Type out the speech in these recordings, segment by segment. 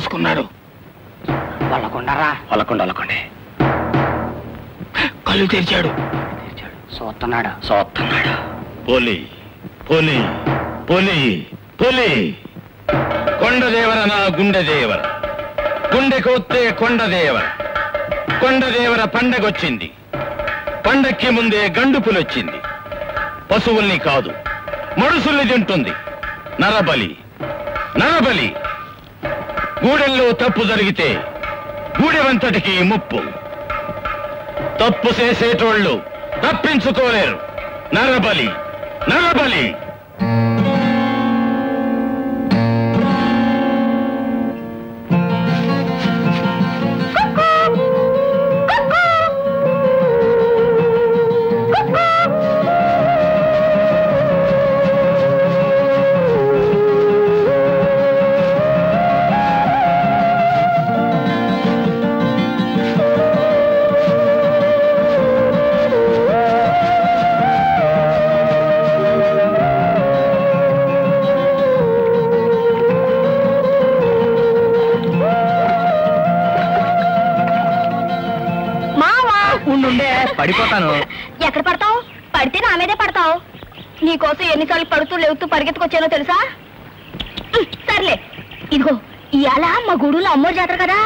మూసుకున్నాడు. వాళ్ళకుండే కళ్ళు తెరిచాడు. చూస్తున్నాడు. పోలి పోలి పోలి పోలి కొండదేవర నా గుండెదేవర, గుండె కోత్తే కొండదేవర. కొండదేవర పండగొచ్చింది. పండక్కి ముందే గండు పులొచ్చింది. పశువుల్ని కాదు మనుషుల్ని తింటుంది. నరబలి నరబలి. గూడెల్లో తప్పు జరిగితే గూడెవంతటికి ముప్పు. తప్పు చేసేటోళ్ళు తప్పించుకోలేరు. నరబలి నరబలి. పడిపోతాను. ఎక్కడ పడతావు? పడితే నా మీదే పడతావు. నీకోసం ఎన్నిసార్లు పడుతూ లేవుతూ పరిగెత్తుకొచ్చానో తెలుసా? సర్లే, ఇదిగో ఇవాళ మా గూడులో అమ్మోరు జాతర కదా,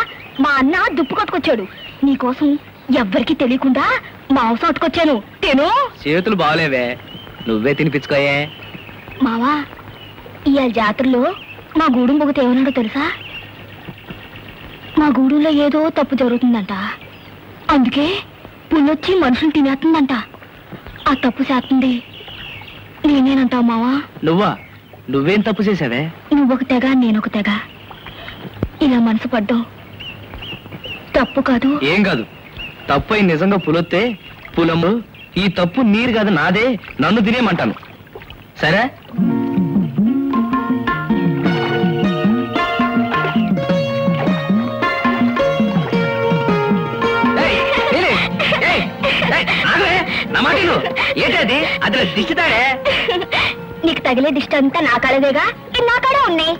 మా అన్న దుప్పు కొట్టుకొచ్చాడు. నీకోసం ఎవ్వరికి తెలియకుండా మాంసం అట్టుకొచ్చాను. తిను. చేతులు బాగలేవే, నువ్వే తినిపించుకోయే. మావా, ఇవాళ జాతరలో మా గూడెం పొగత ఏమన్నాడో తెలుసా? మా గూడులో ఏదో తప్పు జరుగుతుందంట, అందుకే పుల్లొచ్చి మనుషులు తినేస్తుందంట. ఆ తప్పు చేస్తుంది నేనేనంటావు మావా? నువ్వేం తప్పు చేసావే? నువ్వొక తెగ నేనొక తెగ, ఇలా మనసు పడ్డావు. తప్పు కాదు. ఏం కాదు, తప్పు అయి నిజంగా పులొత్తే పులము. ఈ తప్పు నీరు కాదు నాదే, నన్ను తినేమంటాను. సరే? ఏంటది? అది దిష్టితాడే. నీకు తగిలే దిష్టి అంతా నా కాడదేగా, నా కాడే ఉన్నాయి.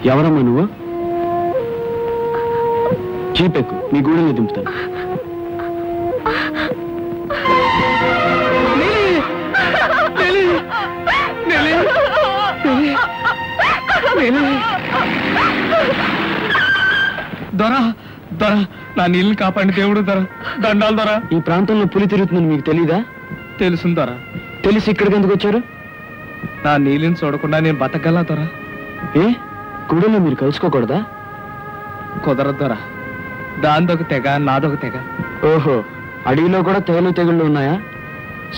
ఎవరమ్మా నువ్వు? జీపెక్కు, మీ గూడెల్లో దింపుతాను. దొర దొర, నా నీళ్ళు కాపాడి దేవుడు దొర, దండాలు దొర. ఈ ప్రాంతంలో పులి తిరుగుతుందని మీకు తెలీదా? తెలుసు దొర. తెలిసి ఇక్కడికి ఎందుకు వచ్చారు? నా నీళ్ళని చూడకుండా నేను బతకగలా దొర. ఏ గూడెల్లో మీరు కలుసుకోకూడదా? కుదరదు దొర. దాందొక తెగ, నాదొక తెగ. ఓహో, అడవిలో కూడా తెగుళ్ళు ఉన్నాయా?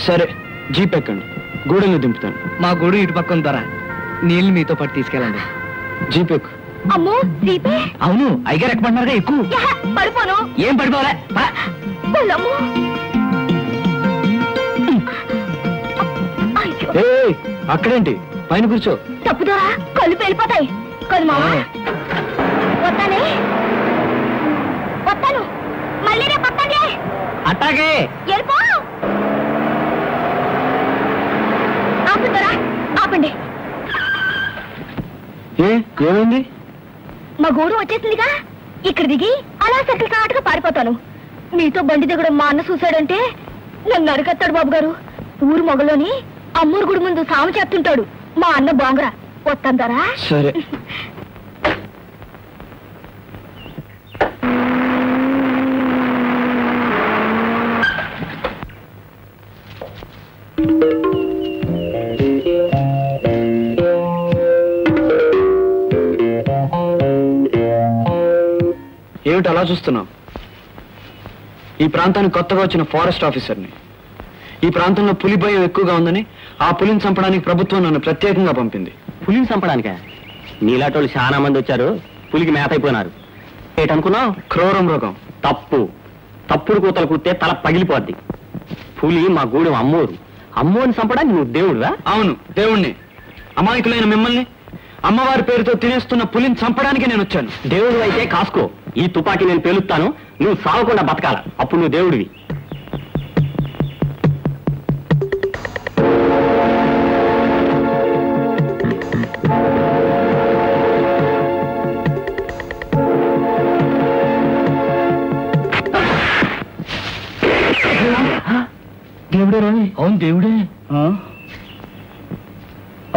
సరే, జీప్ ఎక్కండి, గూడెల్లో దింపుతాను. మా గూడు ఇటు పక్కన దొర. నీళ్ళు మీతో పాటు తీసుకెళ్ళండి. జీప్ ఎక్కు. అమ్మో దీపే. అవును, అయ్యగారు ఎక్కమంటున్నారుగా ఎక్కువ. పడిపోను. ఏం పడిపోలే. అక్కడేంటి, పైన కూర్చో. తప్పుదోరా, కళ్ళు పేలిపోతాయి కదా మామ. వస్తానే, వస్తాను. మళ్ళీ రేపు వస్తానే. అట్టాగే వెళ్ళిపో. ఆపుదోరా, ఆపండి. ఏమైంది? మా గూడు వచ్చేసిందిగా, ఇక్కడ దిగి అలా సర్కిల్ కాటుగా పారిపోతాను. మీతో బండి దిగడం మా అన్న చూశాడంటే నన్ను అరికత్తాడు బాబు గారు. ఊరు మొగలోని అమ్మూరు గుడి ముందు సాము చెప్తుంటాడు మా అన్న బాంగరా. వస్తాంటారా? సరే. ఏమిటి అలా చూస్తున్నావు? ఈ ప్రాంతానికి కొత్తగా వచ్చిన ఫారెస్ట్ ఆఫీసర్ని. ఈ ప్రాంతంలో పులి భయం ఎక్కువగా ఉందని ఆ పులిని చంపడానికి ప్రభుత్వం నన్ను ప్రత్యేకంగా పంపింది. పులిని చంపడానికా? నీలాటోళ్ళు చాలా మంది వచ్చారు, పులికి మేత అయిపోయినారు. ఏటనుకున్నావు? క్రూర మృగం. తప్పుడు కూతలు కూస్తే తల పగిలిపోద్ది. పులి మా గూడెం అమ్మోరు. అమ్మోని చంపడానికి నువ్వు దేవుడురా? అవును, దేవుణ్ణి. అమాయకులైన మిమ్మల్ని అమ్మవారి పేరుతో తినేస్తున్న పులిని చంపడానికి నేను వచ్చాను. దేవుడు అయితే కాసుకో. ఈ తుపాకీ నేను పేలుస్తాను, నువ్వు సావకుండా బతకాల. అప్పుడు నువ్వు దేవుడివి. దేవుడే రాని? అవును దేవుడే.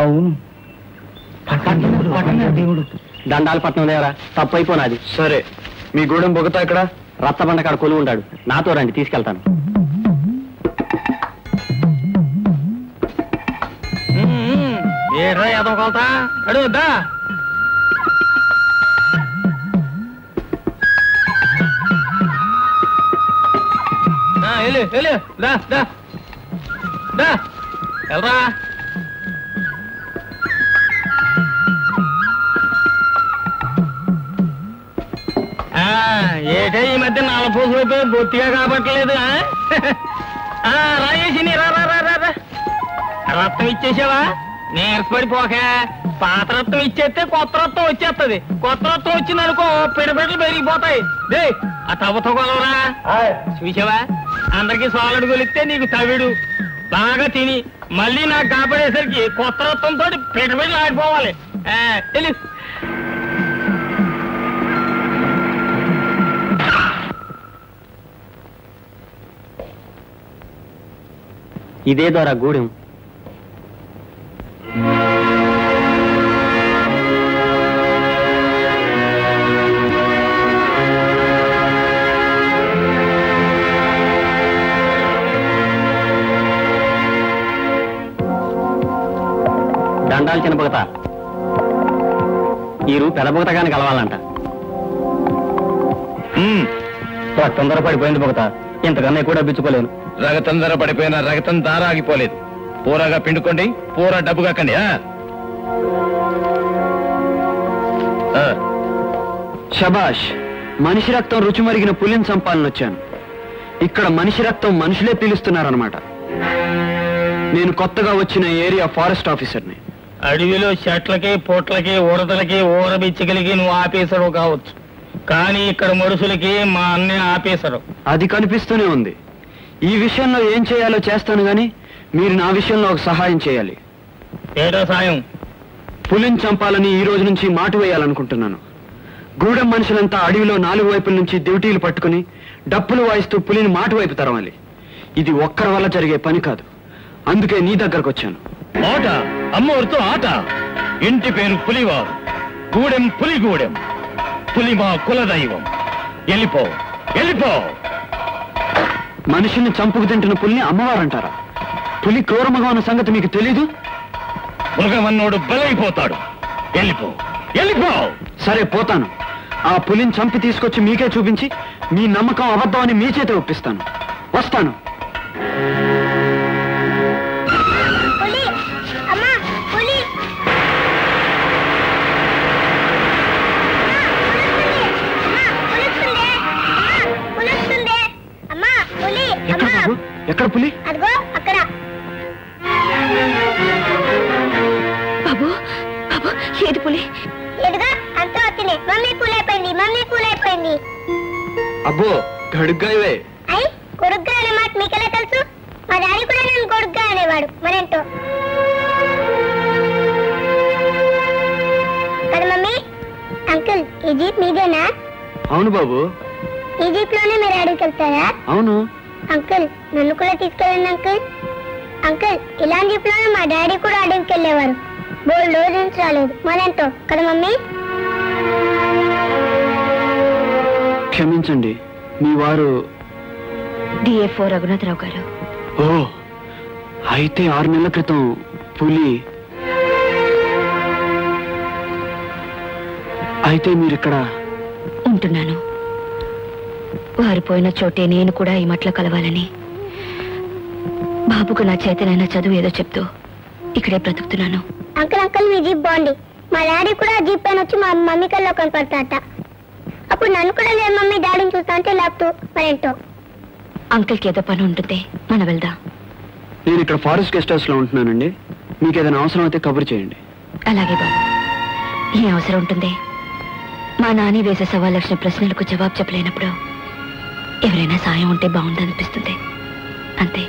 అవును, దేవుడు. దండాలు పట్నం దేవరా, తప్పు అయిపోనాది. సరే, మీ గూడెం బొగతా ఇక్కడ రచ్చబండ కాడ కొలువు ఉంటాడు. నాతో రండి, తీసుకెళ్తాను. ఏడ్రా యాదవ కొలతా అడుగుద్దా? వెళ్ళరా. ఏటే ఈ మధ్య నలపూసలు బొత్తిగా కాబట్టలేదు. రాయేసి రక్తం ఇచ్చేసావా? నీరసపడిపోక పాత రక్తం ఇచ్చేస్తే కొత్త రక్తం వచ్చేస్తుంది. కొత్త రక్తం వచ్చింది అనుకో, పిడబిడ్డలు పెరిగిపోతాయి. దే ఆ తవ్వతో కొలవరా. చూసావా, అందరికి సోలడు కొలిస్తే నీకు తవిడు. బాగా తిని మళ్ళీ నాకు కాపాడేసరికి కొత్త రక్తంతో పిడబిడ్డలు ఆడిపోవాలి. తెలి ఇదే ద్వారా గూడెం. దండాలు చిన్న బొగత. ఈరు పెద్ద బొగతగాని కలవాలంట. తొందర పడిపోయింది బొగత, ఇంతకన్నా ఎక్కువ డబ్బిచ్చుకోలేను. రగతం ధర పడిపోయినా రగతం దార ఆగిపోలేదు. పూరగా పిండుకోండి, పూర డబ్బు కాకండి. శబాష్, మనిషి రక్తం రుచి మరిగిన పులిని చంపాలని వచ్చాను. ఇక్కడ మనిషి రక్తం మనుషులే పీలుస్తున్నారన్నమాట. నేను కొత్తగా వచ్చిన ఏరియా ఫారెస్ట్ ఆఫీసర్ని. అడవిలో చెట్లకి పొట్లకి ఉడతలకి ఊరబిచ్చగలిగి నువ్వు ఆఫీసరు కావచ్చు, కానీ ఇక్కడ మనుషులకి మా అన్నయ్య ఆఫీసరు. అది కనిపిస్తూనే ఉంది. ఈ విషయంలో ఏం చేయాలో చేస్తాను గాని మీరు నా విషయంలో ఒక సహాయం చేయాలి. ఏదో సాయం? పులిని చంపాలని ఈ రోజు నుంచి మాటు వేయాలనుకుంటున్నాను. గూడెం మనుషులంతా అడవిలో 4 వైపుల నుంచి దివిటీలు పట్టుకుని డప్పులు వాయిస్తూ పులిని మాటు వైపు తరవాలి. ఇది ఒక్కరి వల్ల జరిగే పని కాదు. అందుకే నీ దగ్గరకు వచ్చాను. ఆట అమ్మవారితో ఆట. ఇంటి పేరు పులివారు, గూడెం పులిగూడెం. పులి మా కులదైవం. వెళ్ళిపో, వెళ్ళిపో. మనిషిని చంపుకు తింటున్న పులిని అమ్మవారంటారా? పులి క్రూరమగం అన్న సంగతి మీకు తెలీదు? మృగమన్నోడు బలైపోతాడు. వెళ్ళిపో, వెళ్ళిపో. సరే పోతాను. ఆ పులిని చంపి తీసుకొచ్చి మీకే చూపించి మీ నమ్మకం అబద్ధం అని మీ చేత ఒప్పిస్తాను. వస్తాను. పులి అమ్మా, పులి అమ్మా, పులి. ఎక్కడ బాబు? ఎక్కడ పులి? అదిగో అక్కడ. బాబు బాబు, ఏది పులి? ఎదుగా అంతా వచ్చింది. మమ్మీ కూలైపోయింది, మమ్మీ కూలైపోయింది. అబ్బో, గడుగ్గా ఇవే. అయ్యి, కొడుగ్గా అనే మాట మీకెలా తెలుసు? మా డాడీ కూడా నన్ను కొడుగ్గా అనేవాడు. మరేంటో కదా మమ్మీ. అంకుల్, ఈ జీప్ మీదేనా? అవును బాబు. ఈ జీప్ లోనే మీరు అడవికి వెళ్తారా? అవును. అంకుల్, నన్ను కూడా తీసుకెళ్ళండి అంకుల్. అంకుల్, ఇలాంటి జీప్ లోనే మా డాడీ కూడా అడవికి వెళ్ళేవారు. బోల్డ్ రోజు నుంచి రాలేదు. మరేంటో కదా మమ్మీ. క్షమించండి, మీ వారు డిఎఫ్ఓ రఘునాథరావు గారు. ఓ, అయితే 6 నెలల క్రితం పులి. అయితే మీరిక్కడ ఉంటున్నాను. వారు పోయిన చోటే నేను కూడా ఈ మట్ల కలవాలని, బాబుకు నా చేతనైనా చదువు ఏదో చెప్తూ ఇక్కడే బ్రతుకుతున్నాను. అంకుల్ అంకుల్, మీ జీప్ బాగుంది. మా డాడీ కూడా జీప్ పైన వచ్చి మా మమ్మీ కల్లో కనపడతాట. అప్పుడు నన్ను కూడా లేదు మమ్మీ డాడీని చూస్తా అంటే లేపుతూ. మరేంటో అంకుల్కి ఏదో పని ఉంటుంది, మనం వెళ్దాం. నేను ఇక్కడ ఫారెస్ట్ గెస్ట్ హౌస్ లో ఉంటున్నానండి. మీకు ఏదైనా అవసరం అయితే కబురు చేయండి. అలాగే బాబు. ఏ అవసరం ఉంటుంది? మా నాని వేసే 1,00,000 ప్రశ్నలకు జవాబు చెప్పలేనప్పుడు ఎవరైనా సాయం ఉంటే బాగుందనిపిస్తుంది, అంతే.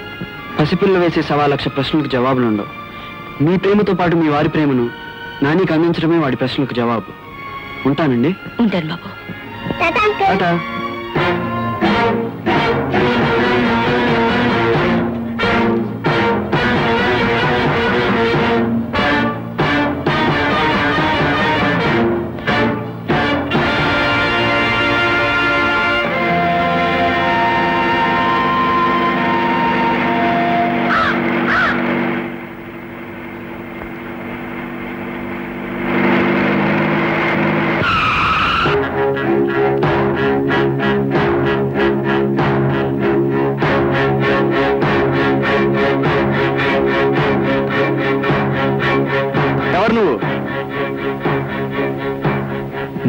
పసిపిల్ల వేసే 1,00,000 ప్రశ్నలకు జవాబులు ఉండవు. మీ ప్రేమతో పాటు మీ వారి ప్రేమను నానికి అందించడమే వాడి ప్రశ్నలకు జవాబు. ఉంటానండి. ఉంటాను బాబు. టాటా.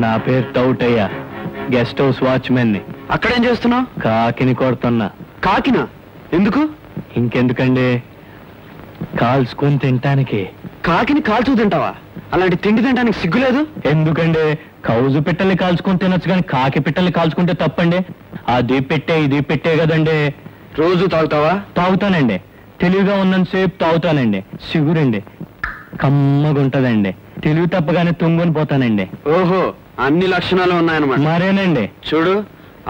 నా పేరు తౌటయ్య, గెస్ట్ హౌస్ వాచ్మెన్ ని. అక్కడేం చేస్తున్నావు? కాకిని కొడుతున్నా. కాకినా? ఎందుకు? ఇంకెందుకండి, కాల్చుకొని తింటానికి. కాకిని కాల్చు తింటావా? అలాంటి తిండి తినడానికి సిగ్గులేదు? ఎందుకండి, కౌజు పిట్టల్ని కాల్చుకొని తినొచ్చు కానీ కాకి పిట్టల్ని కాల్చుకుంటే తప్పండి. అది పెట్టే ఇది పెట్టే కదండి. రోజు తాగుతావా? తాగుతానండి. తెలివిగా ఉన్నంతసేపు తాగుతానండి. సిగురండి, కమ్మగుంటదండి. తెలివి తప్పగానే తుంగుని పోతానండి. ఓహో, అన్ని లక్షణాలు ఉన్నాయన్నమాట. మరేనండి. చూడు,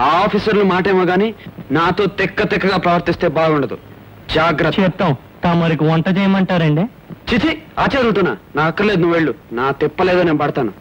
ఆ ఆఫీసర్లు మాటేమో గాని నాతో తెక్కగా ప్రవర్తిస్తే బాగుండదు. జాగ్రత్త. చెప్తాం. తమరికి వంట చేయమంటారండి? చిచి, ఆచారుతున్నా. నా అక్కర్లేదు, నువ్వు వెళ్ళు. నా తిప్పలేదో నేను పడతాను.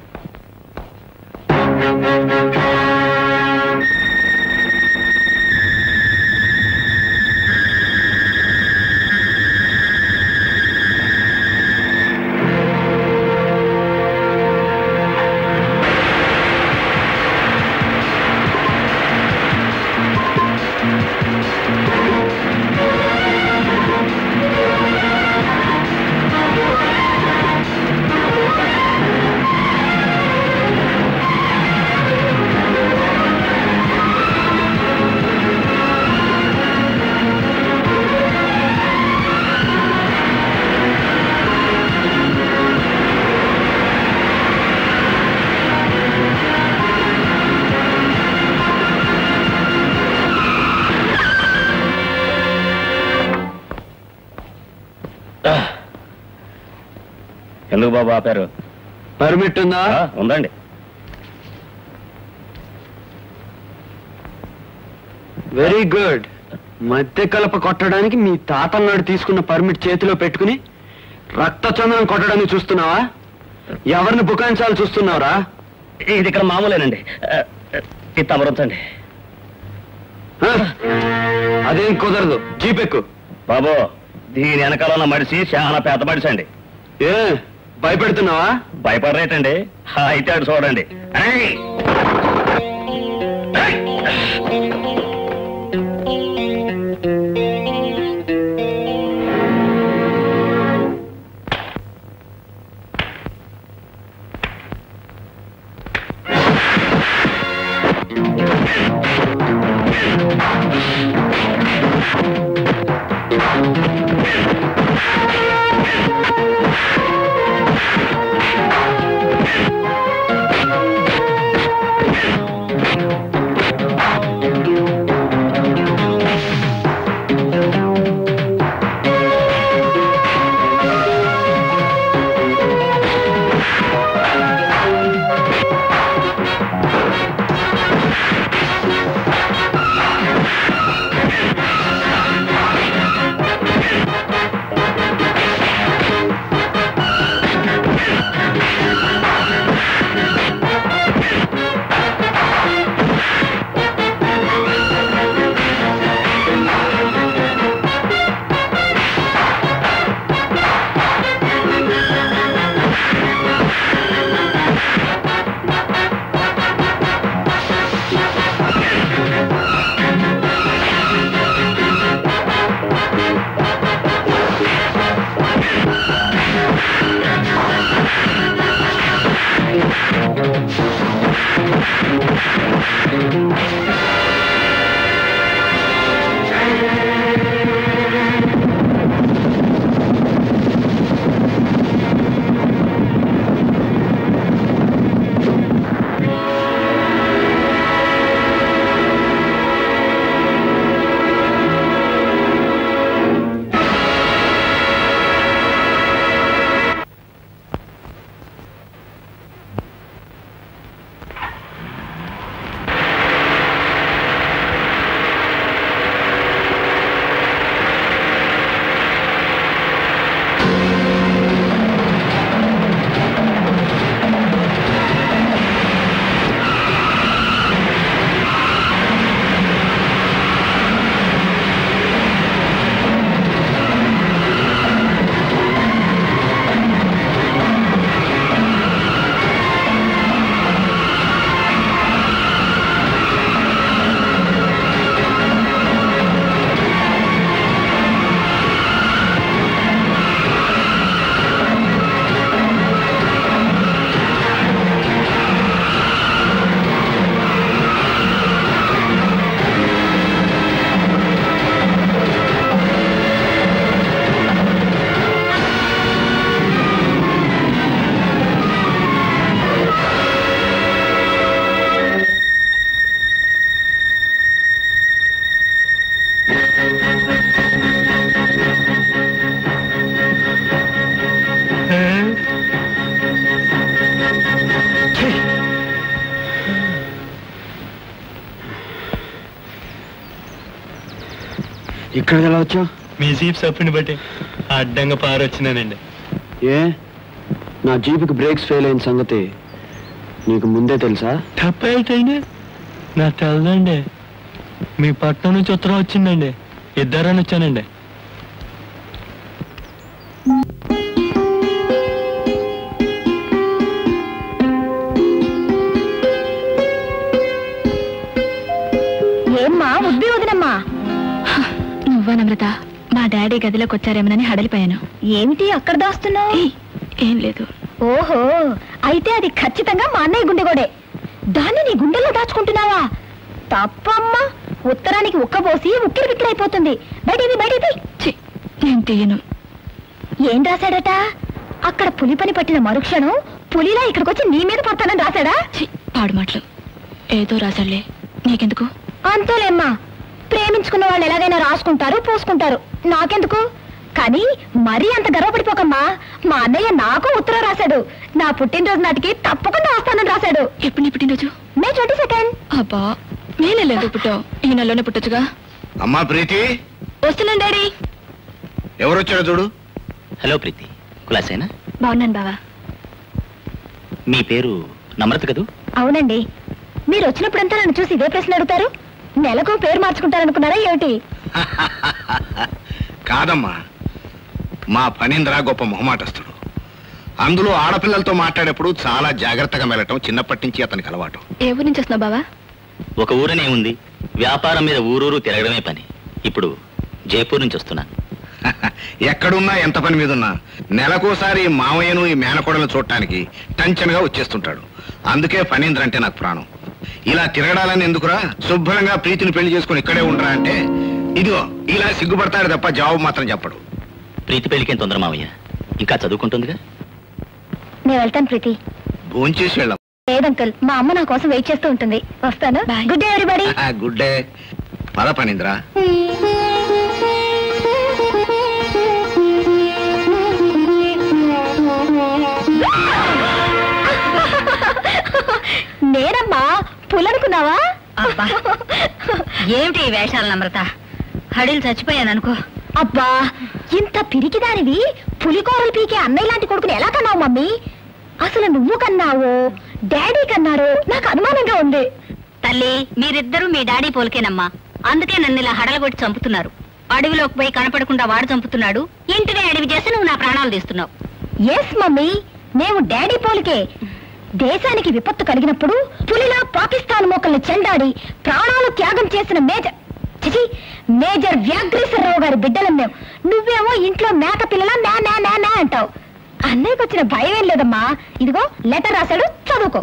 ఎందుకు బాబు ఆపారు? పర్మిట్ ఉందా? ఉందండి. Very good. మధ్య కలప కొట్టడానికి మీ తాతన్నాడు తీసుకున్న పర్మిట్ చేతిలో పెట్టుకుని రక్తచందనం కొట్టడానికి చూస్తున్నావా? ఎవరిని బుకాయించాలి చూస్తున్నావురా? ఇది ఇక్కడ మామూలేనండి. ఇది తమరుంచండి. అదేం కుదరదు. జీపెక్కు. బాబు, దీని వెనకాల ఉన్న మడిసి చాలా పెద్ద మడిసి అండి. ఏ భయపెడుతున్నావా? భయపడరేటండి. అయితే అటు చూడండి. ఇక్కడికి ఎలా వచ్చావు? మీ జీప్ సప్పుని బట్టి అడ్డంగా పారొచ్చినానండి. ఏ నా జీపుకి బ్రేక్స్ ఫెయిల్ అయిన సంగతి నీకు ముందే తెలుసా? తప్పేటండి, నాకు తెలదండి. మీ పట్నం నుంచి ఉత్తరం వచ్చిందండి, ఇద్దరని వచ్చానండి. ఏమ్మా ఉద్ది వదినమ్మా? నువ్వా నమ్రత? మా డాడీ గదిలోకి వచ్చారేమోనని హడలిపోయాను. ఏమిటి అక్కడ దాస్తున్నావు? ఏం లేదు. ఓహో, అయితే అది ఖచ్చితంగా మా అన్నయ్య గుండెగోడే. దాన్ని నీ గుండెల్లో దాచుకుంటున్నావా? తప్పమ్మా, ఉత్తరానికి ఉక్కబోసి ఉక్కిరి బిక్కిరైపోతుంది. బయటిది. నేను తీయను. ఏం రాశాడట? అక్కడ పులి పని పట్టిన మరుక్షణం పులిలా ఇక్కడికి వచ్చి నీ మీద పడతానని రాశాడా? పాడు మాటలు. ఏదో రాశాడులే, నీకెందుకు? అంతేలేమ్మా, ప్రేమించుకున్న వాళ్ళు ఎలాగైనా రాసుకుంటారు పూసుకుంటారు, నాకెందుకు? కానీ మరీ అంత గర్వపడిపోకమ్మా. మా అన్నయ్య నాకు ఉత్తరం రాశాడు. నా పుట్టినరోజు నాటికి తప్పకుండా వస్తానని రాశాడు. ఎప్పుడు నీ పుట్టినరోజు? మే 22. అబ్బా, మే నెలలో పుట్టావు, ఈ నెలలోనే పుట్టచ్చుగా. అమ్మా ప్రీతి, వస్తున్నాను డాడీ. ఎవరొచ్చారో చూడు. హలో ప్రీతి, కులాసేనా? బాగున్నాను బావా. మీ పేరు నమ్రత కదూ? అవునండి. మీరు వచ్చినప్పుడంతా నన్ను చూసి ఇదే ప్రశ్న అడుగుతారు. నెలకు పేరు మార్చుకుంటారనుకున్నారా ఏమిటి? కాదమ్మా, మా ఫణీంద్ర గొప్ప మొహమాటస్తుడు. అందులో ఆడపిల్లలతో మాట్లాడేప్పుడు చాలా జాగ్రత్తగా వెళ్ళటం చిన్నప్పటి నుంచి అతనికి అలవాటు. ఏ ఊరు నుంచి వస్తున్నావు బావా? ఒక ఊరనే ఉంది, వ్యాపారం మీద ఊరూరు తిరగడమే పని. ఇప్పుడు జైపూర్ నుంచి వస్తున్నాను. ఎక్కడున్నా ఎంత పని మీదున్నా నెలకోసారి మావయ్యను ఈ మేనకోడలను చూడటానికి టెన్షన్గా వచ్చేస్తుంటాడు. అందుకే ఫణీంద్ర అంటే నాకు ప్రాణం. ఇలా తిరగడాలని ఎందుకురా, శుభ్రంగా ప్రీతిని పెళ్లి చేసుకుని ఇక్కడే ఉండరా అంటే ఇదిగో ఇలా సిగ్గుపడతాడు తప్ప జవాబు మాత్రం చెప్పడు. ప్రీతి పెళ్లికేం తొందర మావయ్య, ఇంకా చదువుకుంటుందిగా. నేను వెళ్తాను ప్రీతి. భోంచేసి వెళ్ళాం. లేదంకల్, మా అమ్మ నా కోసం వెయిట్ చేస్తూ ఉంటుంది. వస్తాను. Good day everybody. Good day. పద ఫణీంద్ర. నేనమ్మా, పులనుకున్నావా? ఏమిటి ఈ వేషాలు నమ్రత? హడిలు చచ్చిపోయాను అనుకో. అబ్బా, ఇంత పిరికిదానివి పులికోరలు పీకే అన్నయ్య లాంటి కొడుకుని ఎలా కన్నావు మమ్మీ? అసలు నువ్వు కన్నావో డాడీ కన్నారో నాకు అనుమానంగా ఉంది. తల్లి, మీరిద్దరూ మీ డాడీ పోలికేనమ్మా. అందుకే నన్ను ఇలా హడలగొట్టి చంపుతున్నారు. అడవిలోకి పోయి కనపడకుండా వాడు చంపుతున్నాడు, ఇంటినే అడవి చేసి నువ్వు నా ప్రాణాలు తీస్తున్నావు. ఎస్ మమ్మీ, మేము డాడీ పోలికే. దేశానికి విపత్తు కలిగినప్పుడు పులిలా పాకిస్తాన్ మోకల్ని చెండాడి ప్రాణాలు త్యాగం చేసిన మేజర్ వ్యాఘ్రేశ్వరరావు గారి బిడ్డలం మేము. నువ్వేమో ఇంట్లో మేక పిల్లలా నా నా నా నా అంటావు. అన్నయ్యకు వచ్చిన భయం ఏం లేదమ్మా. ఇదిగో లెటర్ రాశాడు, చదువుకో.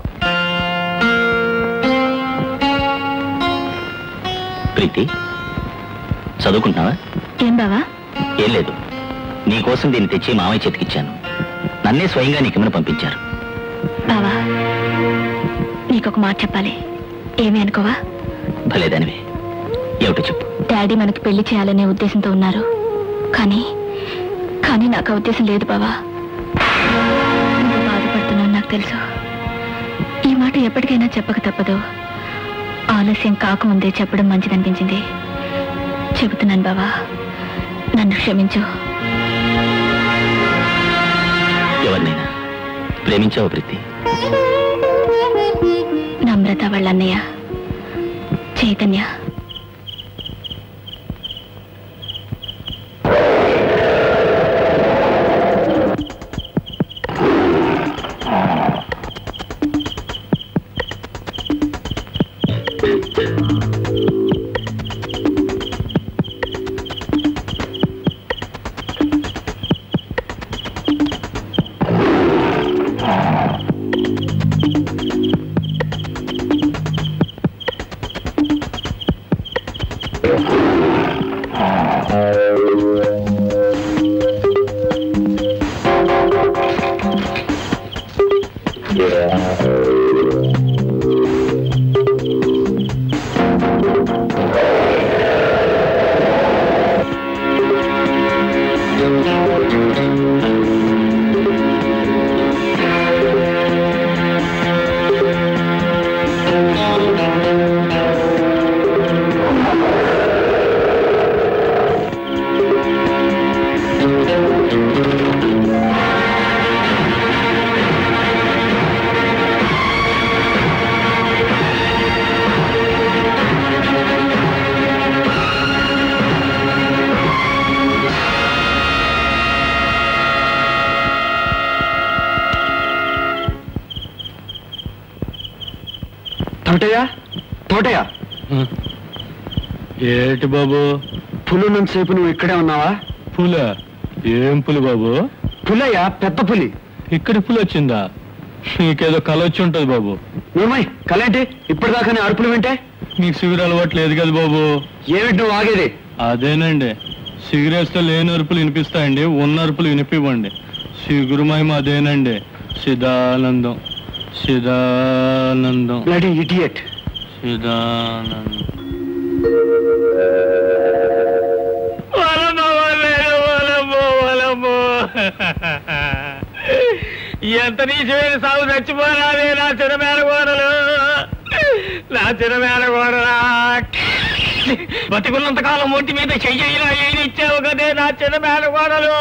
ప్రీతి, చదువుకుంటున్నావా? ఏం బావా? ఏం లేదు, నీకోసం దీన్ని తెచ్చి మామయ్య చేతికిచ్చాను. నన్నే స్వయంగా నీకేమైనా పంపించారు. బావా, నీకొక మాట చెప్పాలి, ఏమీ అనుకోవా? భలేదానివే, ఏమిటో చెప్పు. డాడీ మనకి పెళ్లి చేయాలనే ఉద్దేశంతో ఉన్నారు, కానీ నాకు ఆ ఉద్దేశం లేదు బావా. నువ్వు బాధపడుతున్నావు నాకు తెలుసు. ఈ మాట ఎప్పటికైనా చెప్పక తప్పదు. ఆలస్యం కాకముందే చెప్పడం మంచిదనిపించింది. చెబుతున్నాను బావా, నన్ను క్షమించు. ఎవరినైనా ప్రేమించావు ప్రీతి? నమ్రత వాళ్ళ అన్నయ్య చైతన్య. తోటయ్య, ఏటి బాబు? పులున్నంతసేపు నువ్వు ఇక్కడే ఉన్నావా? పుల? ఏం పులి బాబు? పులయ్య, పెద్ద పులి. ఇక్కడ పులి వచ్చిందా? నీకేదో కల వచ్చి ఉంటది బాబు. ఏమై కలేంటి? ఇప్పటిదాకానే అరుపులు వింటే? నీకు సిగురు అలవాటు లేదు కదా బాబు. ఏమిటి నువ్వు ఆగేది? అదేనండి, సిగరేట్తో లేని అరుపులు వినిపిస్తాయండి, ఉన్న అరుపులు వినిపివ్వండి. సిగురు మహిమ అదేనండి. సిదానందం, సిదానందం. Bloody idiot. సిదానందం. ఎంత నీచమైన సాగు చచ్చిపోరాదే నా చిన్న మేనగోడలు, నా చిన్న మేనగోడలా. బతికున్నంత కాలం ఒంటి మీద చెయ్యిలా ఇచ్చావు కదే నా చిన్న మేనగోడలు,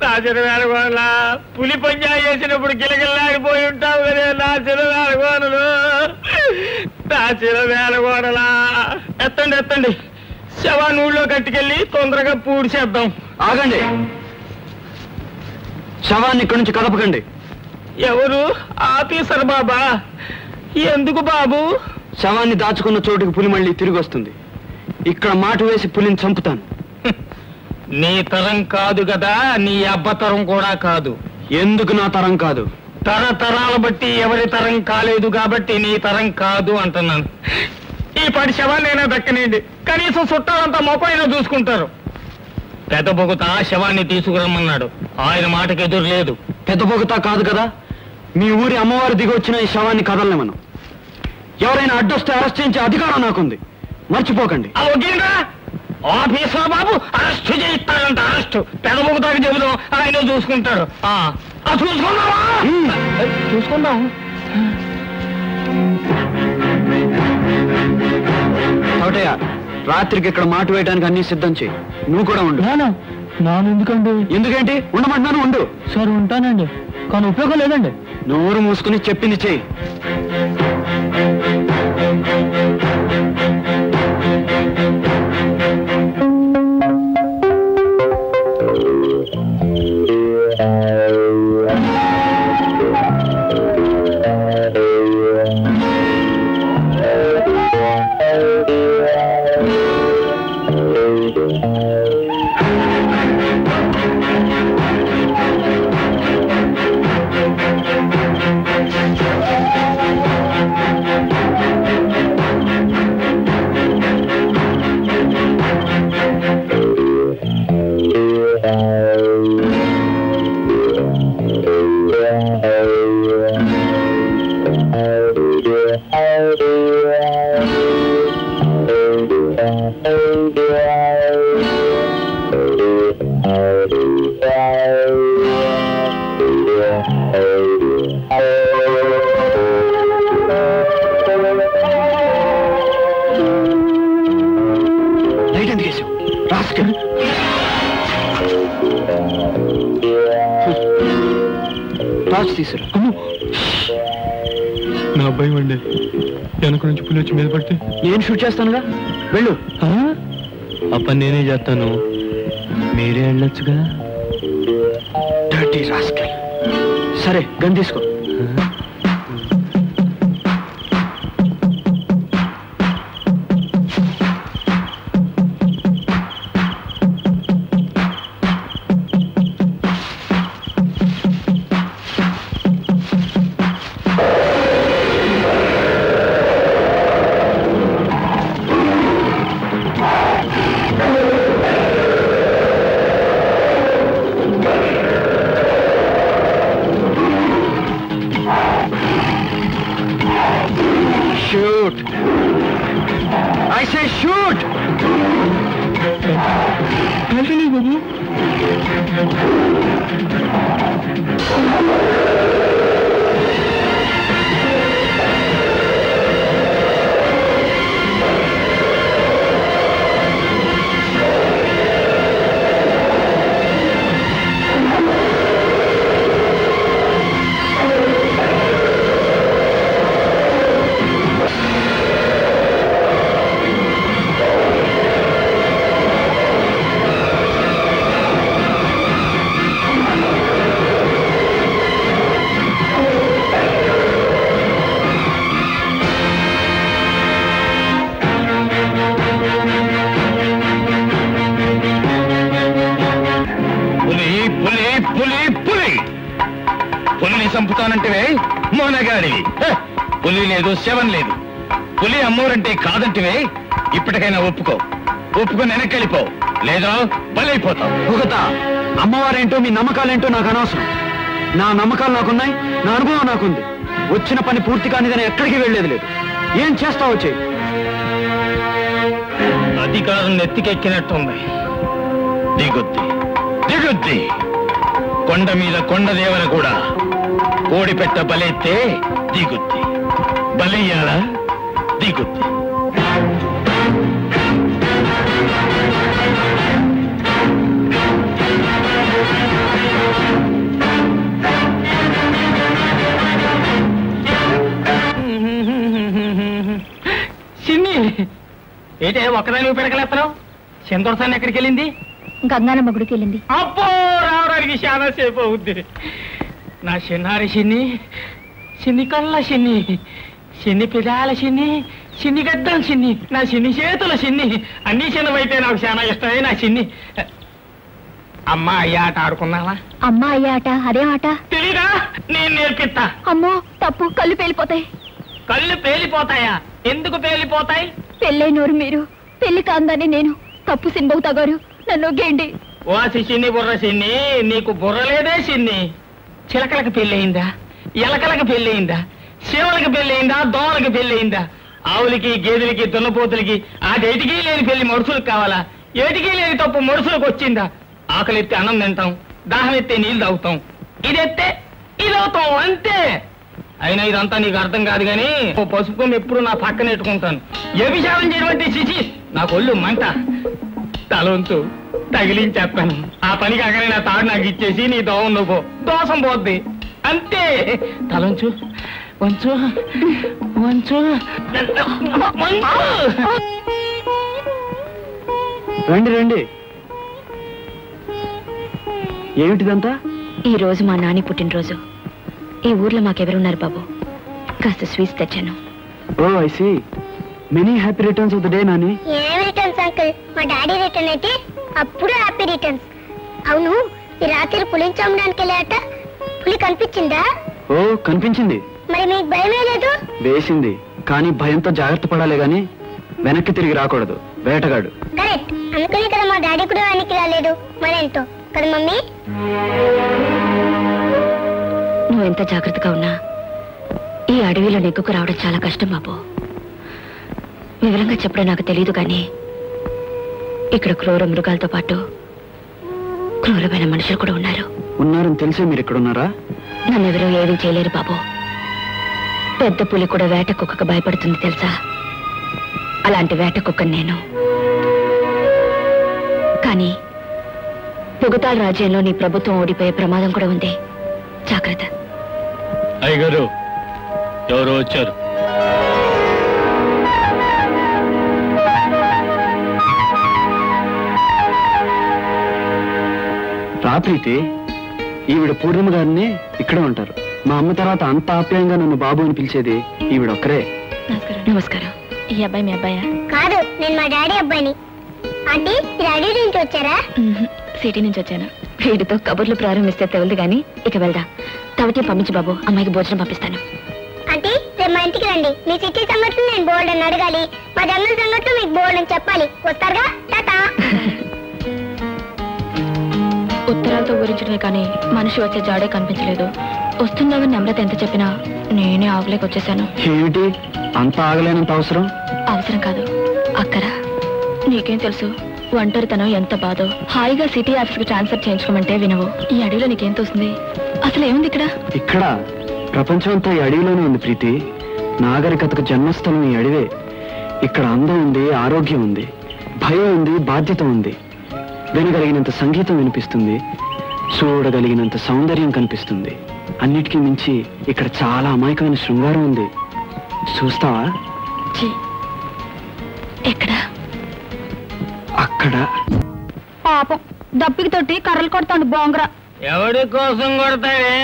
నా చిన్న మేనగోడలా. పులి పంజా చేసినప్పుడు గిలగిల్లాడిపోయి ఉంటావు కదే నా చిన్న మేనగోడలు, నా చిన్న మేనగోడలా. ఎత్తండి ఎత్తండి, శవాన్ని ఊళ్ళో కట్టుకెళ్ళి తొందరగా పూడి చేద్దాం. ఆగండి, శవాన్ని ఇక్కడి నుంచి కదపకండి. ఎవరు? ఆఫీసర్ బాబా. ఎందుకు బాబు? శవాన్ని దాచుకున్న చోటుకి పులి మళ్ళీ తిరిగి వస్తుంది. ఇక్కడ మాట వేసి పులిని చంపుతాను. నీ తరం కాదు కదా, నీ అబ్బతరం కూడా కాదు. ఎందుకు నా తరం కాదు? తరతరాల బట్టి ఎవరి తరం కాలేదు కాబట్టి నీ తరం కాదు అంటున్నాను. ఈ 10 శవాన్నైనా దక్కనండి, కనీసం చుట్టాలంతా మొక్కైనా చూసుకుంటారు. పెద్ద బొగుత శవాన్ని తీసుకురమ్మన్నాడు, ఆయన మాటకు ఎదురు లేదు. పెద్ద బొగతా కాదు కదా, మీ ఊరి అమ్మవారు దిగి వచ్చిన ఈ శవాన్ని కదలనే మనం. ఎవరైనా అడ్డొస్తే అరెస్ట్ చేయించే అధికారం నాకుంది, మర్చిపోకండి. ఆఫీసర్ బాబు అరెస్ట్ చేయిస్తాడంట, అరెస్ట్. పెద్ద బొగుతాకి చెబుదాం, ఆయన చూసుకుంటారు. చూసుకుందామా? చూసుకుందాం. తోటయ్య, రాత్రికి ఇక్కడ మాట వేయడానికి అన్ని సిద్ధం చేయి. నువ్వు కూడా ఉండు. నాను ఎందుకండి? ఎందుకేంటి? ఉండమంటున్నాను, ఉండు. సార్ ఉంటానండి, కానీ ఉపయోగం లేదండి. నోరు మూసుకుని చెప్పింది చెయ్యి. నా భయం అండి, వెనక నుంచి పులి వచ్చి మీద పడితే నేను షూట్ చేస్తానుగా, వెళ్ళు. ఆ పని నేనే చేస్తాను, మీరే వెళ్ళొచ్చుగా. Dirty rascal. సరే, గన్ తీసుకో. Shoot! I say shoot! Continue, Babu. పులిని చంపుతానంటే మోనగాడివి. పులి లేదు, శవం లేదు. పులి అమ్మోరంటే కాదంటివే. ఇప్పటికైనా ఒప్పుకొని వెనక్కెళ్ళిపో, లేదా బలైపోతావు. భుగతా, అమ్మవారేంటో మీ నమ్మకాలేంటో నాకు అనవసరం. నా నమ్మకాలు నాకున్నాయి, నా అనుభవం నాకుంది. వచ్చిన పని పూర్తి కానిదని ఎక్కడికి వెళ్లేది లేదు. ఏం చేస్తావో చెయ్యి. అధికారం నెత్తికెక్కినట్టుంది. దిగుద్ది కొండ మీద కొండదేవర కూడా కోడిపెట్ట బలెత్తే దిగుద్ది, బలయ్యాల దిగుద్ది. చిన్ని ఏంటే ఒక్కదాని పిడకలేస్తున్నావు? సిందోర్సాన్ని ఎక్కడికి వెళ్ళింది? గంగానమ్మ గుడికి వెళ్ళింది. అబ్బో రావడానికి చాలా సేపు అవుద్ది. నా చిన్నారి చిన్ని, చిన్ని కళ్ళ చిన్ని, చిన్ని పిదాల చిన్ని, చిన్ని గడ్డల చిన్ని, నా చిన్ని చేతుల చిన్ని, అన్ని చిన్నవైతే నాకు చాలా ఇష్టమే నా చిన్ని. అమ్మ అయ్య ఆట ఆడుకున్నావా? అమ్మ అయ్యే ఆట? అదే ఆట తెలీదా? నేను నేర్పిస్తా. అమ్మో తప్పు, కళ్ళు పేలిపోతాయి. కళ్ళు పేలిపోతాయా? ఎందుకు పేలిపోతాయి? పెళ్ళైనోరు మీరు, పెళ్లి కాందని నేను. తప్పు సినిమవుతా గారు, నన్ను గేండి. వాసి చిన్ని బుర్ర చిన్ని, నీకు బుర్ర లేదే చిన్ని. చిలకలకు పెళ్ళయిందా? ఎలకలకు పెళ్ళయిందా? శివలకి పెళ్ళయిందా? దోమలకి పెళ్ళయిందా? ఆవులకి, గేదెలకి, దున్నపోతులకి అదేటికి లేని పెళ్లి మనుషులకు కావాలా? ఏటికి లేని తప్పు మనుషులకు వచ్చిందా? ఆకలిస్తే అన్నం తింటాం, దాహం ఎత్తే నీళ్లు తాగుతాం, ఇదెత్తే ఇదవుతాం, అంతే. అయినా ఇదంతా నీకు అర్థం కాదు కానీ ఓ పసుపు కొమ్ము ఎప్పుడు నా పక్కన ఎట్టుకుంటాను. వ్యభిచారం చేయడం శిశి నాకు ఒళ్ళు మంట. తలొంతు తగిలించేస్తాను. ఆ పని కాకనే నా తాడు నాకు ఇచ్చేసి నీ దోవం నువ్వు దోషం పోద్ది, అంతే. తలంచు, వంచు వంచు. రండి రండి. ఏమిటిదంతా? ఈ రోజు మా నాని పుట్టినరోజు. ఈ ఊర్లో మాకెవరున్నారు బాబు? కాస్త స్వీట్స్ తెచ్చాను. Oh I see. Many happy returns of the day Nani. ఏమి రిటర్న్స్ అంకుల్? మా డాడీ రిటర్న్ అయితే అప్పుడు హ్యాపీ రిటర్న్స్. అవును, ఈ రాత్రి పులిని చంపడానికి వెళ్ళాట, పులి కనిపించిందా? ఓ కనిపించింది. మరి మీకు భయమే లేదు? వేసింది, కానీ భయంతో జాగ్రత్త పడాలి గాని వెనక్కి తిరిగి రాకూడదు. వేటగాడు. కరెక్ట్. అనుకుని కదా మా డాడీ కూడా వెనక్కి రాలేదు. మరేంటో కదా మమ్మీ? నువ్వు ఎంత జాగ్రత్తగా ఉన్నా ఈ అడవిలో నెగ్గుకు రావడం చాలా కష్టం బాబు. వివరంగా చెప్పడం నాకు తెలియదు కానీ ఇక్కడ క్రూర మృగాలతో పాటు క్రూరమైన మనుషులు కూడా ఉన్నారు. ఉన్నారని తెలిసే మీరు ఇక్కడ ఉన్నారా? నన్నెవరూ ఏమీ చేయలేరు బాబు. పెద్ద పులి కూడా వేట కుక్కకు భయపడుతుంది తెలుసా? అలాంటి వేట కుక్కను నేను. కానీ పొగతాల రాజ్యంలో నీ ప్రభుత్వం ఓడిపోయే ప్రమాదం కూడా ఉంది. జాగ్రత్త. అయ్యగారు ఎవరో వచ్చారు. రాత్రికి ఈవిడ పూర్ణిమ గారిని ఇక్కడే ఉంటారు. మా అమ్మ తర్వాత అంత ఆప్యాయంగా నన్ను బాబు అని పిలిచేది ఈవిడ ఒక్కరే. నమస్కారం. ఈ అబ్బాయి మీ అబ్బాయా? కాదు, నేను మా డాడీ అబ్బాయిని. ఆంటీ, డాడీ నుంచి వచ్చారా? సిటీ నుంచి వచ్చాను. వీడితో కబుర్లు ప్రారంభిస్తే తెవలదు గాని ఇక వెళ్దా. తవటి పంపించి బాబు, అమ్మాయికి భోజనం పంపిస్తాను. ఆంటీ, రేపు మా ఇంటికి రండి. మీ సిటీ సంగతులు నేను బోల్డ్ అని అడగాలి, మా జంగల్ సంగతులు మీకు బోల్డ్ అని చెప్పాలి. వస్తారుగా? టాటా. ఉత్తరాలతో ఊరించడమే కానీ మనిషి వచ్చే జాడే కనిపించలేదు. వస్తుందామని నమ్రత ఎంత చెప్పినా నేనే ఆగలేక వచ్చేసాను. ఏమిటి అంత ఆగలేనంత అవసరం? అవసరం కాదు, అక్కరా. నీకేం తెలుసు ఒంటరితనం ఎంత బాధో. హాయిగా సిటీ ఆఫీస్ కి ట్రాన్స్ఫర్ చేయించుకోమంటే వినవు. ఈ అడవిలో నీకేం తోస్తుంది? అసలు ఏముంది ఇక్కడ? ఇక్కడ ప్రపంచం అంతా ఈ అడవిలోనే ఉంది ప్రీతి. నాగరికతకు జన్మస్థలం ఈ అడవే. ఇక్కడ అందం ఉంది, ఆరోగ్యం ఉంది, భయం ఉంది, బాధ్యత ఉంది. వినగలిగినంత సంగీతం వినిపిస్తుంది, చూడగలిగినంత సౌందర్యం కనిపిస్తుంది. అన్నిటికీ మించి ఇక్కడ చాలా అమాయకమైన శృంగారం ఉంది. చూస్తావా? ఎక్కడ? అక్కడ. పాపం దప్పికి తోటి కర్రలు కొడతాడు బోంగరా. ఎవడి కోసం కొడతాడే?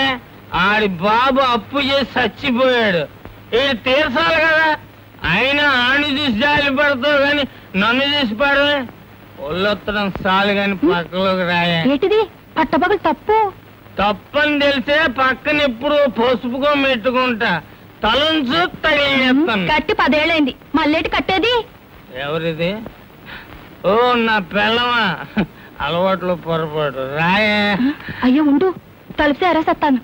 ఆడి బాబు అప్పు చేసి చచ్చిపోయాడు. ఇది తీర్చాలి కదా. అయినా ఆడిని చూసి జాలి పడతావు కానీ నన్ను చూసి పడవే. ఒళ్ళొత్తడం చాలు కాని పక్కలోకి రాయే. ఏంటిది పట్టపగలు తప్పు? తప్పని తెలిసే పక్కన ఎప్పుడు పసుపుకో మెట్టుకుంటా. తలంచు తగిలేస్తాను. కట్టి 10 ఏళ్ళైంది, మళ్ళేటి కట్టేది? ఎవరిది? ఓ నా పిల్లమా, అలవాట్లు పొరపాటు. రాయే. అయ్యో ఉండు, తలుపుతే ఎరసత్తాను.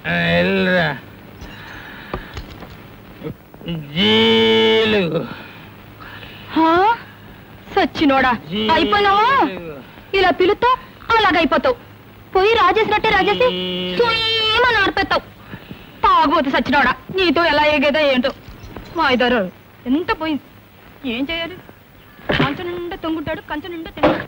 వెళ్ళరా. జీలుగు. సచ్చినోడా, అయిపోయినావా? ఇలా పిలుతో అలాగైపోతావు. పోయి రాజేసినట్టే రాజేసి ఏమని ఆడిపెత్తావు. తాగుబోతు సచ్చినోడా, నీతో ఎలా ఎగేదో ఏంటో. మా ఇద్దరు ఎంత పోయింది, ఏం చేయాలి? కంచె నిండా తొంగుంటాడు, కంచె నిండా తింటాడు.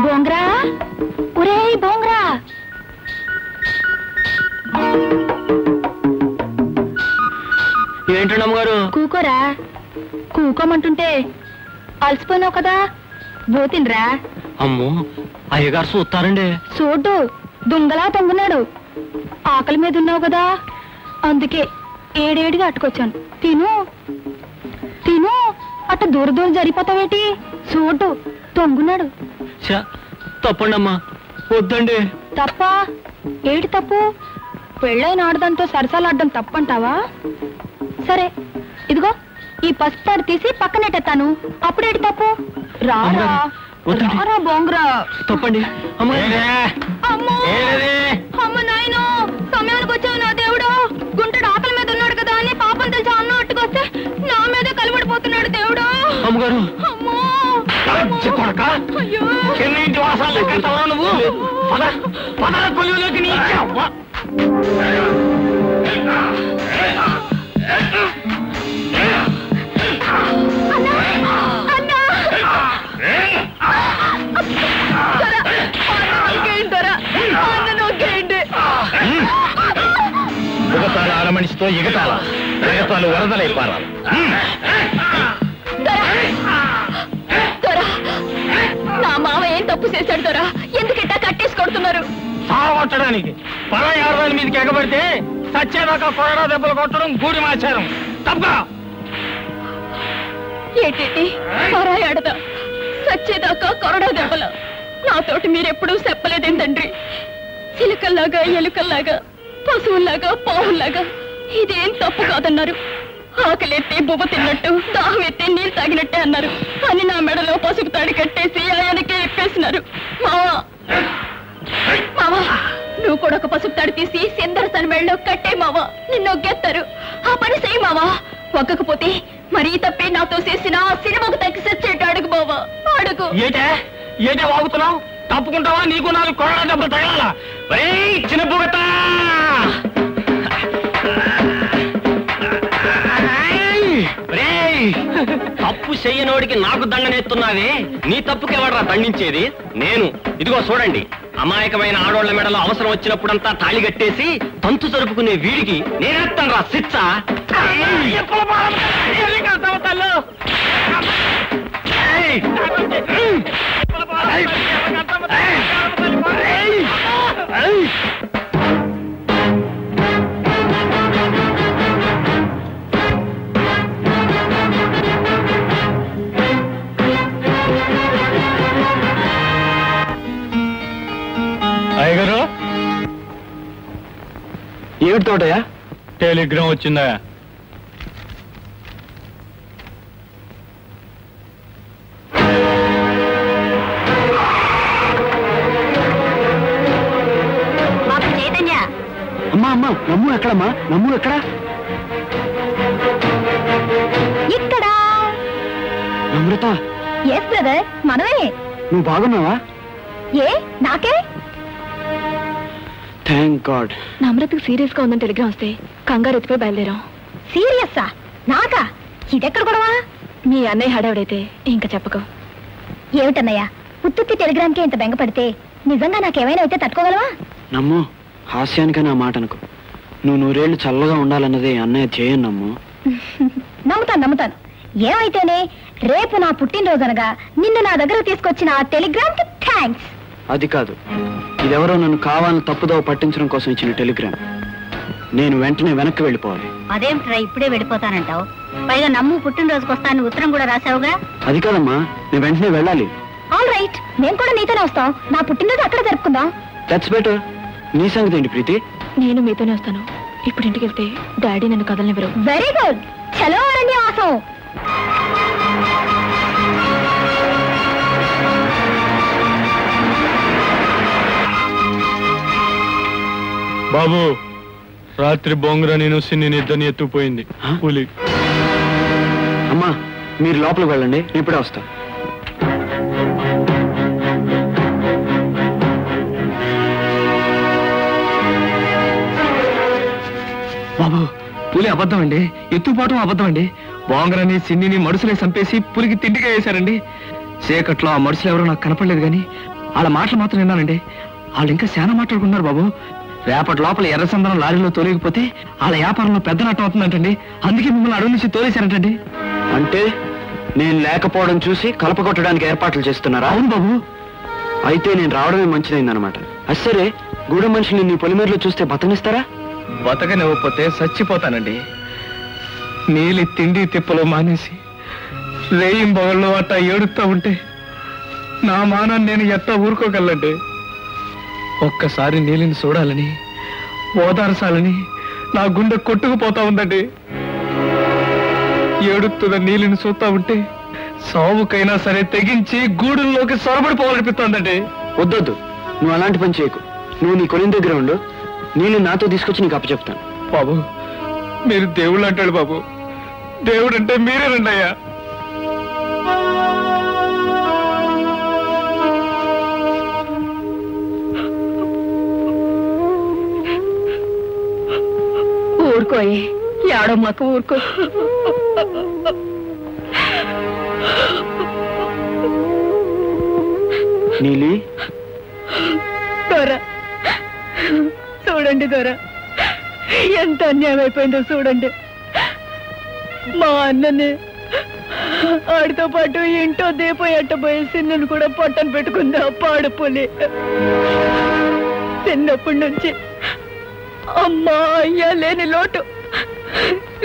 బోంగ్రా, ఒరే బోంగ్రా, ఏంటండి అమ్మగారు? కూకోరా. కూకోమంటుంటే అలసిపోయినావు కదా, బోతిండ్రా. అమ్మో, అయ్యగారు చూస్తారండి. చూడ్డు, దుంగలా తొంగున్నాడు. ఆకలి మీద ఉన్నావు కదా, అందుకే ఏడేడిగా అట్టుకొచ్చాను. తిను తిను, అట్ట దూర దూరం జరిగిపోతావేటి? చూడ్డు, తొంగున్నాడు. తప్పండి అమ్మా, వద్దండి. తప్ప ఏటి తప్పు? పెళ్ళైన ఆడదాంతో సరసాలాడడం తప్పంటావా? సరే, ఇదిగో ఈ పసుపు తాడు తీసి పక్కనెట్టేస్తాను, అప్పుడేటి తప్పు? రారా రారా బొంగరా. తప్పండి అమ్మా. అమ్మో, అమ్మ నాయనో, సమయానికి వచ్చావు నా దేవుడు. గుంటడు ఆకలి మీద ఉన్నాడు కదా అని పాపం తెలిసి అన్నం అట్టుకొస్తే నా మీద కలిపడిపోతున్నాడు దేవుడు. అమ్మగారు, అమ్మో, అయ్యో, ఎన్నింటి వాసాలు లెక్కెడతావా నువ్వు? పదర కొలువులోకి నీ అవ్వ. ఎగతాళ ఆడ మనిషితో ఎగతాలు వరదలైపారాలు. నా మామ ఏం తప్పు చేశాడు దొరా? ఎందుకిట్టా కట్టేసి కొడుతున్నారు? సావగొట్టడానికి పరాయి ఆడవాళ్ళ మీదకి ఎగబడితే సచ్చేదాకా కొరడా దెబ్బలు కొట్టడం గూడి మాచారం. తప్పగా ఏంటి పరాయాడదా? సచ్చేదాకా కొరడా దెబ్బల? నాతోటి మీరెప్పుడూ చెప్పలేదేంటండ్రి? చిలుకల్లాగా ఎలుకల్లాగా పశువుల్లాగా పావుల్లాగా ఇదేం తప్పు కాదన్నారు. ఆకలెత్తి బువ్వ తిన్నట్టు, దాహం ఎత్తి నీళ్ళు తాగినట్టే అన్నారు అని నా మెడలో పసుపు తాడి కట్టేసి ఆయనకే ఎక్కేసినారు. మావా మావా, నువ్వు కూడా ఒక పసుపు తాడి తీసి సిందరసని మెడలో కట్టే మావా, నిన్నొగ్గేస్తారు. ఆ పని చేయి మావా. ఒక్కకపోతే మరీ తప్పి నాతో చేసిన సినిమాకు తగ్గి సచ్చేట అడుగు బావా, అడుగు. ఏటే వాగుతున్నావు? తప్పుకుంటావా? నీకు 4 కొరడా దెబ్బలు తగలాలా? చిన్న బుగత తప్పు చెయ్యనోడికి నాకు దండనేస్తున్నావే. నీ తప్పుకి ఎవడరా దండించేది? నేను. ఇదిగో చూడండి, అమాయకమైన ఆడోళ్ల మెడలో అవసరం వచ్చినప్పుడంతా తాళి కట్టేసి తంతు జరుపుకునే వీడికి నేనేస్తాను రా శిక్ష. అయ్యగారు, ఏమిటి తోటయ్యా? టెలిగ్రామ్ వచ్చిందా? చైతన్య, అమ్మా అమ్మా, నమ్ము ఎక్కడమ్మా? నమ్ము ఎక్కడా? ఇక్కడ నమ్రత, ఎస్ బ్రదర్, మనమే. నువ్వు బాగున్నావా? ఏ నాకే? Thank God. నమ్రతకు సీరియస్ గా ఉందని టెలిగ్రామ్ వస్తే కంగారు ఎత్తిపోయి బయలుదేరాం. సీరియస్సా? నాకా? ఇదెక్కడ గొడవ? మీ అన్నయ్య హడావిడైతే ఇంకా చెప్పకు. ఏమిటన్నయ్యా, ఉత్తుత్తి టెలిగ్రామ్కే ఇంత బెంగపడితే నిజంగా నాకేమైనా అయితే తట్టుకోగలవా? నమ్ము, హాస్యానికే నా మాట అనుకో. నువ్వు 100 ఏళ్ళు చల్లగా ఉండాలన్నదే అన్నయ్య చేయను. నమ్ము. నమ్ముతాను. ఏమైతేనే రేపు నా పుట్టినరోజనగా నిన్ను నా దగ్గర తీసుకొచ్చిన ఆ టెలిగ్రామ్ కి థ్యాంక్స్. అది కాదు, ఇదెవరో నన్ను కావాలని తప్పుదోవ పట్టించడం కోసం ఇచ్చిన టెలిగ్రామ్. నేను వెంటనే వెనక్కి వెళ్ళిపోవాలి. అదేమిట్రా ఇప్పుడే వెళ్ళిపోతానంటావు? పైగా నమ్ము పుట్టినరోజుకి వస్తాను ఉత్తరం కూడా రాసావుగా. అది కాదమ్మా, నేను వెంటనే వెళ్ళాలి. ఆల్ రైట్, మేము కూడా నీతోనే వస్తాం. నా పుట్టినరోజు అక్కడ జరుపుకుందాం. That's better. నీ సంగతి ఏంటి ప్రీతి? నేను మీతోనే వస్తాను. ఇప్పుడు ఇంటికి వెళ్తే డాడీ నన్ను కదలనివ్వరు. వెరీ గుడ్, చలో అరణ్యవాసం. బాబు రాత్రి బొంగర నేను సిన్ని ఇద్దరిని ఎత్తుకుపోయింది పులి. అమ్మా మీరు లోపలికి వెళ్ళండి, ఇప్పుడే వస్తా. బాబు పులి అబద్ధం అండి, ఎత్తుపాటు అబద్ధం అండి. బొంగరని సిన్నిని మడుసులే చంపేసి పులికి తిండిగా వేశారండి. చీకట్లో ఆ మడుసులు ఎవరో నాకు కనపడలేదు కానీ వాళ్ళ మాటలు మాత్రం విన్నానండి. వాళ్ళు ఇంకా చాలా మాట్లాడుకున్నారు బాబు. రేపటి లోపల ఎర్రచందనం లారీలో తోలేకపోతే వాళ్ళ వ్యాపారంలో పెద్ద నష్టం అవుతుందంటండి. అందుకే మిమ్మల్ని అడవి నుంచి తోలేశారంటండి. అంటే నేను లేకపోవడం చూసి కలప కొట్టడానికి ఏర్పాట్లు చేస్తున్నారా? అవును బాబు. అయితే నేను రావడమే మంచిదైందనమాట. సరే, గూడెం మనుషుల్ని నీ పొలిమేరలో చూస్తే బతనిస్తారా? బతకనివ్వకపోతే చచ్చిపోతానండి. నీలి తిండి తిప్పలు మానేసి రేయింబగళ్ళు అట్టా ఏడుస్తా ఉంటే నా మానాన్ని నేను ఎట్టా ఊరుకోగలండి. ఒక్కసారి నీలిని చూడాలని, ఓదార్చాలని నా గుండె కొట్టుకుపోతా ఉందండి. ఏడుతున్న నీలిని చూస్తా ఉంటే సావుకైనా సరే తెగించి గూడుల్లోకి సొరబడిపోవాలనిపిస్తోందండి. వద్దొద్దు, నువ్వు అలాంటి పని చేయకు. నువ్వు నీ కొలిని దగ్గర ఉండు, నేను నాతో తీసుకొచ్చి నీకు అప్పచెప్తాను. బాబు మీరు దేవుళ్ళు అంటాడు బాబు. దేవుడు అంటే మీరేనండి అయ్యా. ఊరుకోయి ఏడమ్మకు ఊరుకో. నీలి దొర చూడండి, దొర ఎంత అన్యాయం అయిపోయిందో చూడండి. మా అన్నని ఆడితో పాటు ఇంటో దీపం ఎట్టబోయే సిన్నను కూడా పొట్టను పెట్టుకుంది ఆ పాడుపులి. చిన్నప్పటి నుంచి అమ్మా అయ్యా లేని లోటు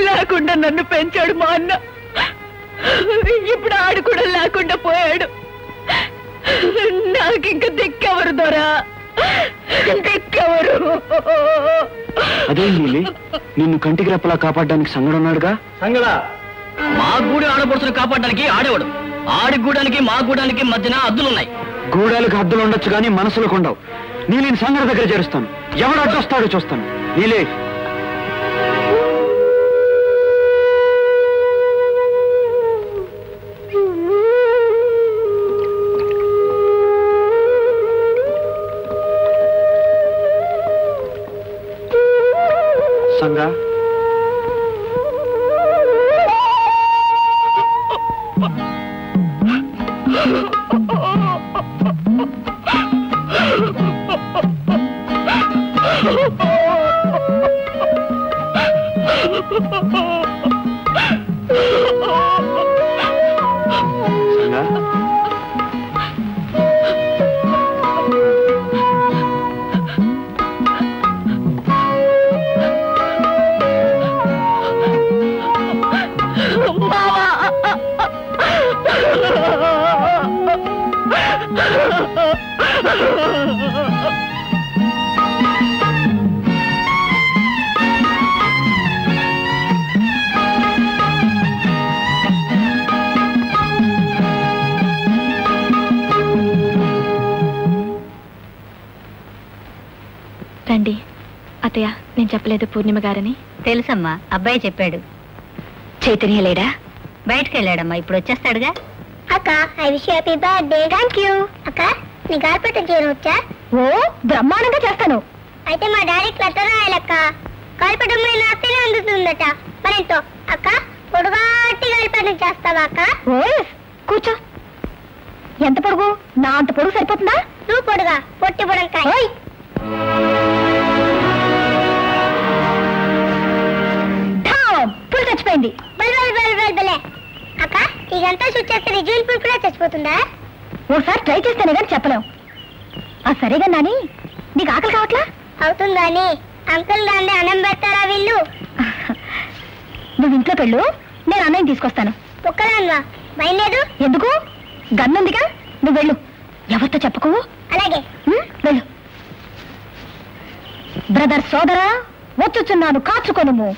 లేకుండా నన్ను పెంచాడు మా అన్న. ఇప్పుడు ఆడు కూడా లేకుండా పోయాడు. నాకింక దిక్కెవరు దొరా, దిక్కెవరు? అదే నీలి, నిన్ను కంటికి రెప్పలా కాపాడడానికి సంగడు ఉన్నాడుగా. సంగడా మా గూడి ఆడపడుతును కాపాడడానికి ఆడేవాడు. ఆడి గూడానికి మా గూడానికి మధ్యన అద్దులున్నాయి. గూడాలకు హద్దులు ఉండొచ్చు కానీ మనసులకు ఉండవు. నీలిని సంగడి దగ్గర చేరుస్తాను. ఎవడు అడ్డొస్తాడో చూస్తాను. నీలే సంగా రండి. అత్తయ్య, నేను చెప్పలేదు పూర్ణిమ గారని. తెలుసమ్మా, అబ్బాయి చెప్పాడు. చైతన్య లేడా? బయటకు వెళ్ళాడమ్మా, ఇప్పుడు వచ్చేస్తాడుగా. అక్క, I wish happy birthday. Thank you. అక్క, నీ గాలిపటం చేయను వచ్చా? ఓ, బ్రహ్మాండంగా చేస్తాను. అయితే మా డాడీకి లెటర్ రాయాలక్క. గాలిపటం మీద రాస్తేనే అందుతుందట. మరెంతో అక్క, పొడుగాటి గాలిపటం చేస్తావా అక్క? ఓ, కూర్చో. ఎంత పొడుగు? నా అంత పొడుగు సరిపోతుందా? నువ్వు పొడుగా, పొట్టి పొడంకాయ. పులి చచ్చిపోయింది. అక్క, ఇదంతా షూట్ చేస్తే నిజం పులి కూడా చచ్చిపోతుందా? ఓసారి ట్రై చేస్తేనే కానీ చెప్పలేం. ఆ సరేగా నాని, నీకు ఆకలి కావట్లా? అవుతుందా అని అంకుల్ గాంధీ అన్నం పెడతారా వీళ్ళు? నువ్వు ఇంట్లో పెళ్ళు, నేను అన్నయ్య తీసుకొస్తాను. ఒక్కదాన్వా? భయం లేదు? ఎందుకు? గన్నుందిగా, నువ్వు వెళ్ళు. ఎవరితో చెప్పుకోవు. అలాగే. వెళ్ళు. బ్రదర్ సోదరా, వచ్చుచున్నాను, కాచుకొనుము.